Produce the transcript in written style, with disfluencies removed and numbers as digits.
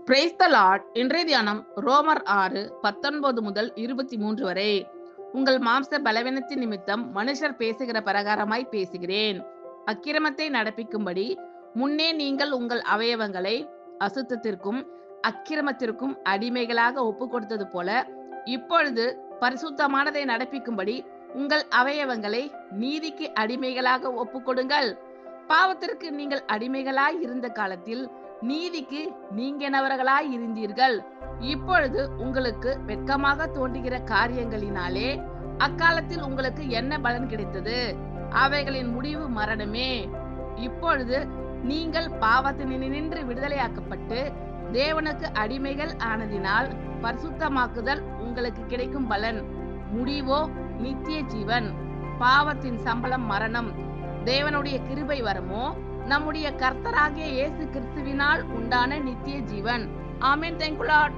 Praise the Lord. இன்றைய தியானம் ரோமர் 6:19 முதல் 23 வரை. உங்கள் மாம்ச பலவீனத்தின் நிமித்தம் மனுஷர் பேசுகிற பிரகாரமாய் பேசுகிறேன். அக்கிரமத்தை நடப்பிக்கும்படி முன்னே நீங்கள் உங்கள் அவயவங்களை அசுத்தத்திற்கும் அக்கிரமத்திற்கும் அடிமைகளாக ஒப்பு கொடுத்தது போல இப்பொழுது பரிசுத்தமானதை நடப்பிக்கும்படி உங்கள் அவயவங்களை நீதிக்கு அடிமைகளாக ஒப்பு கொடுங்கள். பாவத்திற்கு நீங்கள் அடிமைகளாய் இருந்த காலத்தில் நீதிக்கு நீங்கினவர்களாய் இருந்தீர்கள். இப்பொழுது உங்களுக்கு வெட்கமாக தோன்றுகிற காரியங்களினாலே அக்காலத்தில் உங்களுக்கு என்ன பலன் கிடைத்தது? அவைகளின் முடிவு மரணமே. இப்பொழுது நீங்கள் பாவத்தினின்று விடுதலையாக்கப்பட்டு தேவனுக்கு அடிமைகள் ஆனதினால் பரிசுத்தமாக்குதல் உங்களுக்கு கிடைக்கும் பலன். முடிவோ நித்திய ஜீவன். பாவத்தின் சம்பளம் மரணம். தேவனுடைய கிருபை வரமோ நம்முடைய கர்த்தராகிய இயேசு கிறிஸ்துவினால் உண்டான நித்திய ஜீவன். ஆமென். Thank you Lord.